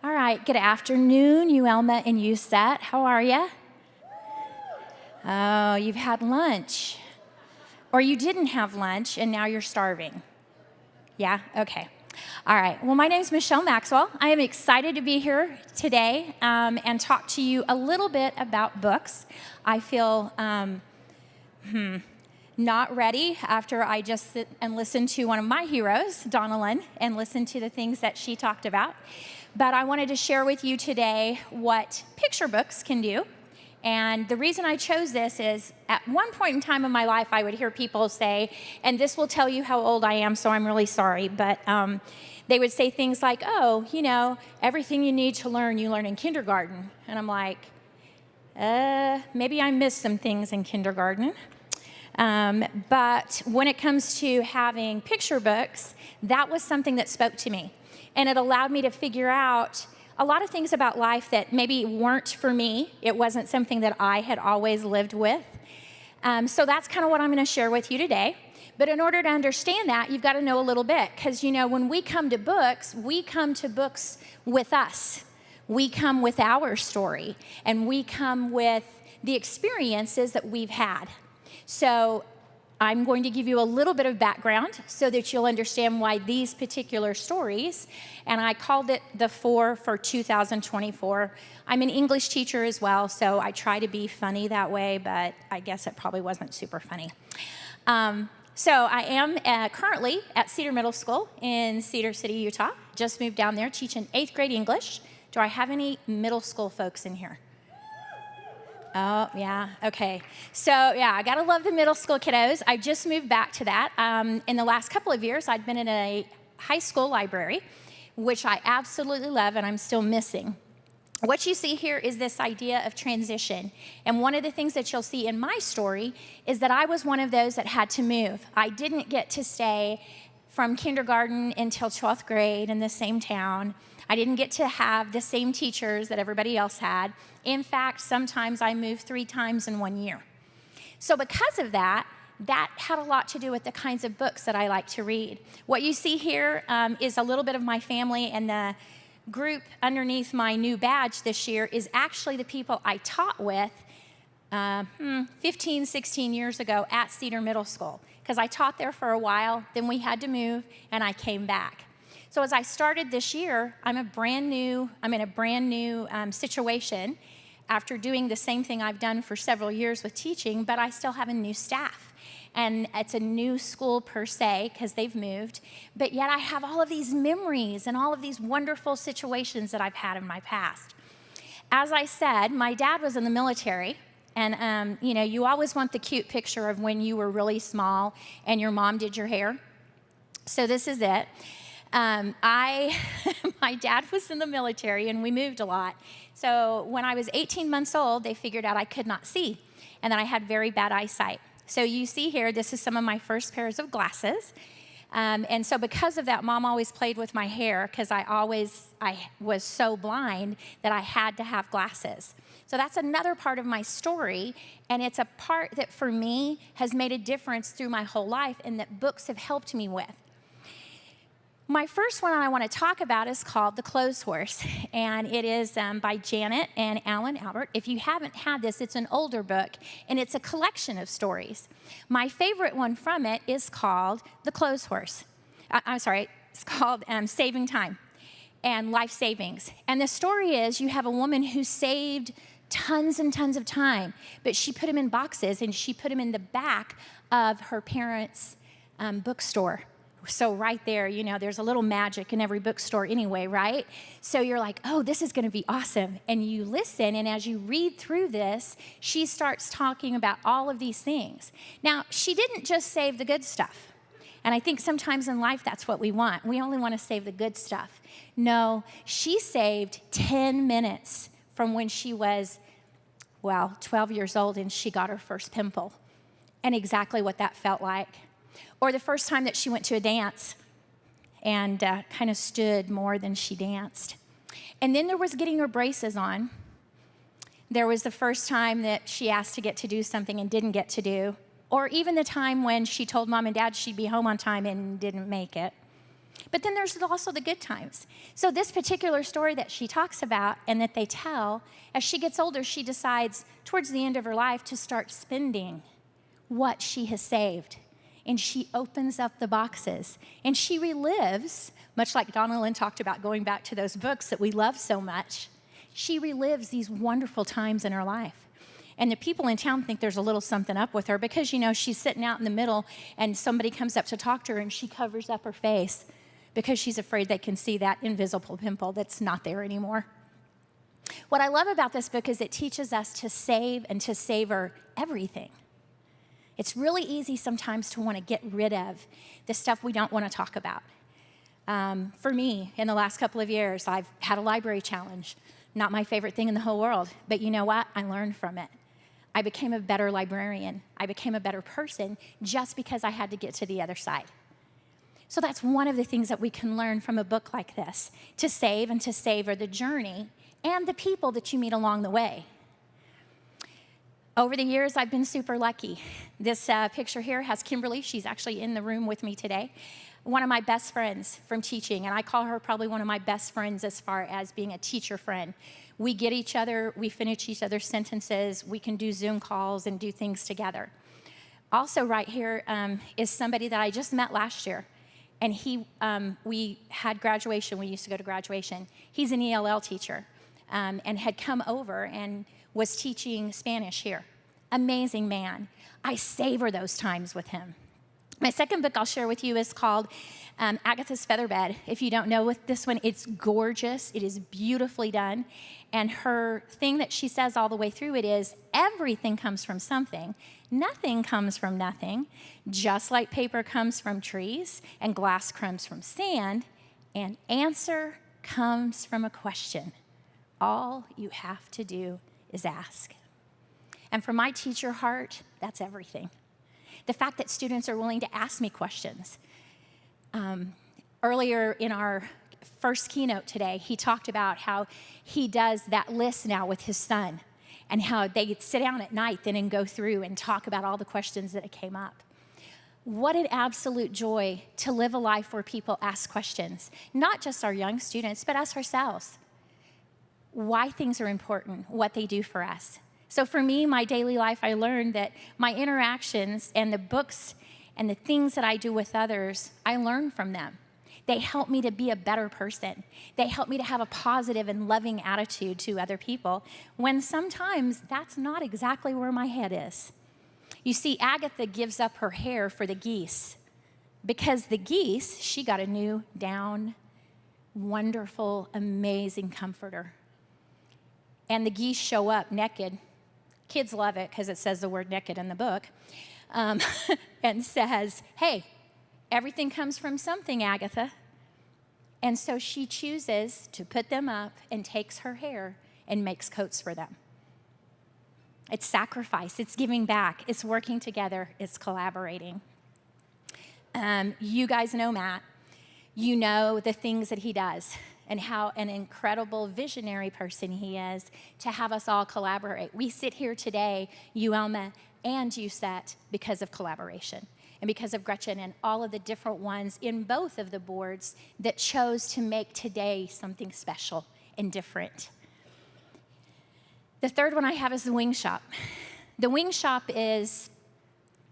All right, good afternoon, you Elma and you Seth. How are you? Oh, you've had lunch. Or you didn't have lunch and now you're starving. Yeah? Okay. All right. Well, my name is Machelle Maxwell. I am excited to be here today and talk to you a little bit about books. I feel not ready after I just sit and listen to one of my heroes, Donalyn, and listen to the things that she talked about. But I wanted to share with you today what picture books can do. And the reason I chose this is at one point in time in my life, I would hear people say, and this will tell you how old I am, so I'm really sorry, but they would say things like, oh, you know, everything you need to learn, you learn in kindergarten. And I'm like, maybe I missed some things in kindergarten. But when it comes to having picture books, that was something that spoke to me. And it allowed me to figure out a lot of things about life that maybe weren't for me. It wasn't something that I had always lived with. So that's kind of what I'm going to share with you today. But in order to understand that, you've got to know a little bit. Because, you know, when we come to books with us. We come with our story. And we come with the experiences that we've had. So I'm going to give you a little bit of background so that you'll understand why these particular stories, and I called it the 4 for 2024. I'm an English teacher as well, so I try to be funny that way, but I guess it probably wasn't super funny. So I am currently at Cedar Middle School in Cedar City, Utah. Just moved down there teaching 8th grade English. Do I have any middle school folks in here? Oh, yeah, okay. So, yeah, I gotta love the middle school kiddos. I just moved back to that. In the last couple of years, I'd been in a high school library, which I absolutely love and I'm still missing. What you see here is this idea of transition. And one of the things that you'll see in my story is that I was one of those that had to move. I didn't get to stay from kindergarten until 12th grade in the same town. I didn't get to have the same teachers that everybody else had. In fact, sometimes I moved 3 times in 1 year. So because of that, that had a lot to do with the kinds of books that I like to read. What you see here is a little bit of my family, and the group underneath my new badge this year is actually the people I taught with 15, 16 years ago at Cedar Middle School, because I taught there for a while, then we had to move, and I came back. So as I started this year, I'm in a brand new situation after doing the same thing I've done for several years with teaching, but I still have a new staff. And it's a new school per se, because they've moved, but yet I have all of these memories and all of these wonderful situations that I've had in my past. As I said, my dad was in the military, and you know, you always want the cute picture of when you were really small and your mom did your hair. So this is it. My dad was in the military and we moved a lot. So when I was 18 months old, they figured out I could not see and that I had very bad eyesight. So you see here, this is some of my first pairs of glasses. And so because of that, Mom always played with my hair because I was so blind that I had to have glasses. So that's another part of my story, and it's a part that for me has made a difference through my whole life and that books have helped me with. My first one I want to talk about is called The Clothes Horse, and it is by Janet and Alan Albert. If you haven't had this, it's an older book, and it's a collection of stories. My favorite one from it is called The Clothes Horse. It's called Saving Time and Life Savings. And the story is you have a woman who saved tons and tons of time, but she put them in boxes, and she put them in the back of her parents' bookstore. So right there, you know, there's a little magic in every bookstore anyway, right? So you're like, oh, this is going to be awesome. And you listen, and as you read through this, she starts talking about all of these things. Now, she didn't just save the good stuff. And I think sometimes in life, that's what we want. We only want to save the good stuff. No, she saved 10 minutes from when she was, 12 years old, and she got her first pimple, and exactly what that felt like. Or the first time that she went to a dance and kind of stood more than she danced. And then there was getting her braces on. There was the first time that she asked to get to do something and didn't get to do. Or even the time when she told Mom and Dad she'd be home on time and didn't make it. But then there's also the good times. So this particular story that she talks about and that they tell, as she gets older, she decides towards the end of her life to start spending what she has saved. And she opens up the boxes and she relives, much like Donna Lynn talked about going back to those books that we love so much. She relives these wonderful times in her life. And the people in town think there's a little something up with her because, she's sitting out in the middle and somebody comes up to talk to her and she covers up her face because she's afraid they can see that invisible pimple that's not there anymore. What I love about this book is it teaches us to save and to savor everything. It's really easy sometimes to want to get rid of the stuff we don't want to talk about. For me, in the last couple of years, I've had a library challenge. Not my favorite thing in the whole world, but you know what? I learned from it. I became a better librarian. I became a better person just because I had to get to the other side. So that's one of the things that we can learn from a book like this, to save and to savor the journey and the people that you meet along the way. Over the years, I've been super lucky. This picture here has Kimberly. She's actually in the room with me today. One of my best friends from teaching, and I call her probably one of my best friends as far as being a teacher friend. We get each other, we finish each other's sentences, we can do Zoom calls and do things together. Also right here is somebody that I just met last year. And we had graduation. We used to go to graduation. He's an ELL teacher and had come over and was teaching Spanish here. Amazing man. I savor those times with him. My second book I'll share with you is called Agatha's Featherbed. If you don't know this one, it's gorgeous. It is beautifully done. And her thing that she says all the way through it is, everything comes from something. Nothing comes from nothing. Just like paper comes from trees and glass comes from sand, an answer comes from a question. All you have to do is ask. And for my teacher heart, that's everything. The fact that students are willing to ask me questions. Earlier in our first keynote today, he talked about how he does that list now with his son and how they sit down at night then and go through and talk about all the questions that came up. What an absolute joy to live a life where people ask questions, not just our young students, but us ourselves. Why things are important, what they do for us. So for me, my daily life, I learned that my interactions and the books and the things that I do with others, I learn from them. They help me to be a better person. They help me to have a positive and loving attitude to other people when sometimes that's not exactly where my head is. You see, Agatha gives up her hair for the geese because the geese, she got a new, down, wonderful, amazing comforter. And the geese show up naked. Kids love it because it says the word naked in the book. And says, hey, everything comes from something, Agatha. And so she chooses to put them up and takes her hair and makes coats for them. It's sacrifice, it's giving back, it's working together, it's collaborating. You guys know Matt. You know the things that he does and how an incredible visionary person he is to have us all collaborate. We sit here today, you, Elma, and you, Set, because of collaboration and because of Gretchen and all of the different ones in both of the boards that chose to make today something special and different. The third one I have is The Wing Shop. The Wing Shop is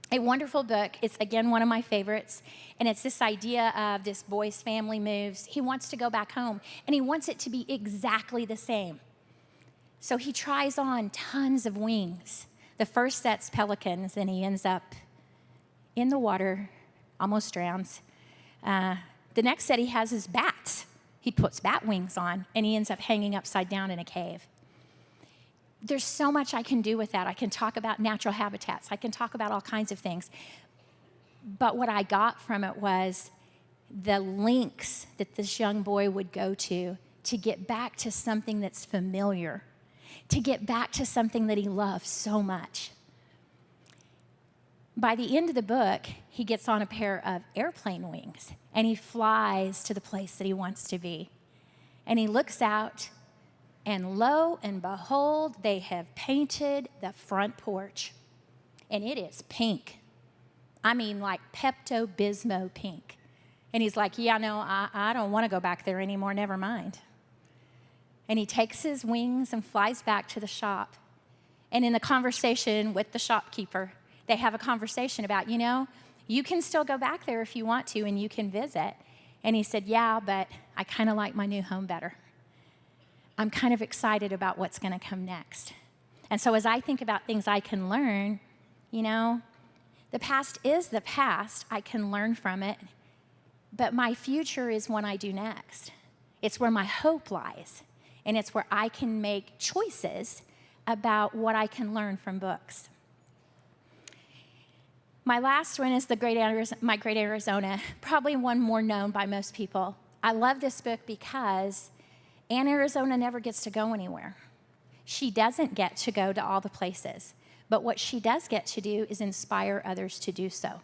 a wonderful book. It's, again, one of my favorites. And it's this idea of this boy's family moves. He wants to go back home, and he wants it to be exactly the same. So he tries on tons of wings. The first set's pelicans, and he ends up in the water, almost drowns. The next set he has is bats. He puts bat wings on, and he ends up hanging upside down in a cave. There's so much I can do with that. I can talk about natural habitats. I can talk about all kinds of things. But what I got from it was the links that this young boy would go to get back to something that's familiar, to get back to something that he loves so much. By the end of the book, he gets on a pair of airplane wings, and he flies to the place that he wants to be. And he looks out, and lo and behold, they have painted the front porch. And it is pink. I mean, like Pepto-Bismol pink. And he's like, yeah, no, I don't want to go back there anymore, never mind. And he takes his wings and flies back to the shop. And in the conversation with the shopkeeper, they have a conversation about, you can still go back there if you want to and you can visit. And he said, yeah, but I kind of like my new home better. I'm kind of excited about what's going to come next. And so as I think about things I can learn, the past is the past. I can learn from it. But my future is what I do next. It's where my hope lies. And it's where I can make choices about what I can learn from books. My last one is My Great Arizona, probably one more known by most people. I love this book because Anne Arizona never gets to go anywhere. She doesn't get to go to all the places, but what she does get to do is inspire others to do so.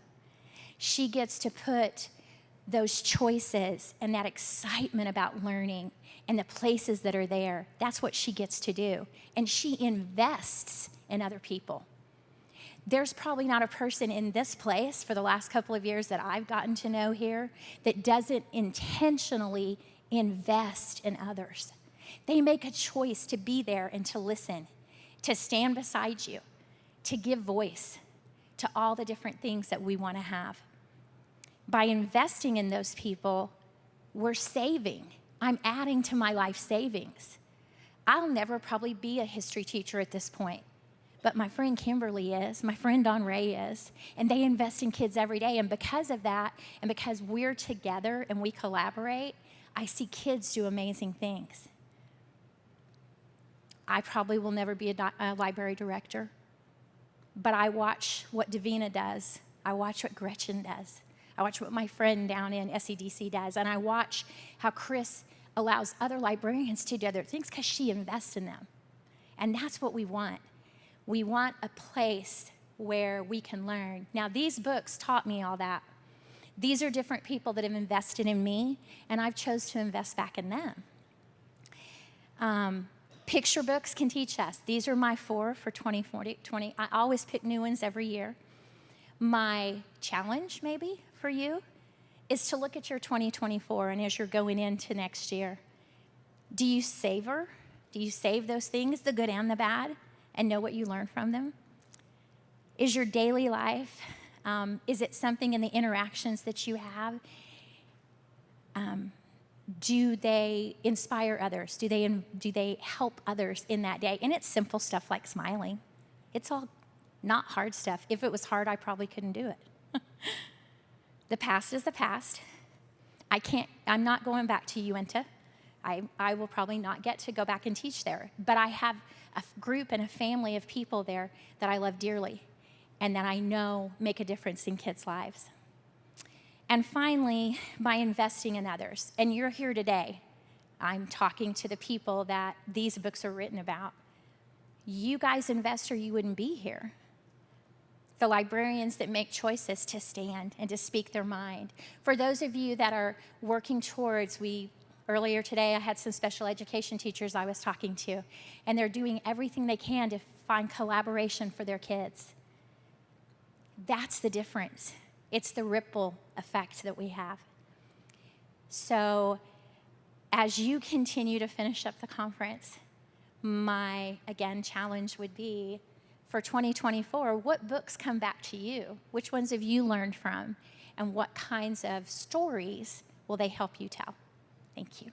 She gets to put those choices and that excitement about learning and the places that are there. That's what she gets to do. And she invests in other people. There's probably not a person in this place for the last couple of years that I've gotten to know here that doesn't intentionally invest in others. They make a choice to be there and to listen, to stand beside you, to give voice to all the different things that we want to have. By investing in those people, we're saving. I'm adding to my life savings. I'll never probably be a history teacher at this point, but my friend Kimberly is, my friend Don Ray is, and they invest in kids every day. And because of that, and because we're together and we collaborate, I see kids do amazing things. I probably will never be a library director, but I watch what Davina does. I watch what Gretchen does. I watch what my friend down in SEDC does, and I watch how Chris allows other librarians to do other things because she invests in them. And that's what we want. We want a place where we can learn. Now, these books taught me all that. These are different people that have invested in me, and I've chose to invest back in them. Picture books can teach us. These are my 4 for 2020. I always pick new ones every year. My challenge, maybe, for you is to look at your 2024 and as you're going into next year, do you savor? Do you save those things, the good and the bad, and know what you learn from them? Is your daily life, is it something in the interactions that you have? Do they inspire others? Do they help others in that day? And it's simple stuff like smiling. It's all not hard stuff. If it was hard, I probably couldn't do it. The past is the past. I'm not going back to Uinta. I will probably not get to go back and teach there. But I have a group and a family of people there that I love dearly and that I know make a difference in kids' lives. And finally, by investing in others. And you're here today. I'm talking to the people that these books are written about. You guys invest or you wouldn't be here. The librarians that make choices to stand and to speak their mind. For those of you that are working towards, earlier today I had some special education teachers I was talking to, and they're doing everything they can to find collaboration for their kids. That's the difference. It's the ripple effect that we have. So as you continue to finish up the conference, my, again, challenge would be for 2024, what books come back to you? Which ones have you learned from? And what kinds of stories will they help you tell? Thank you.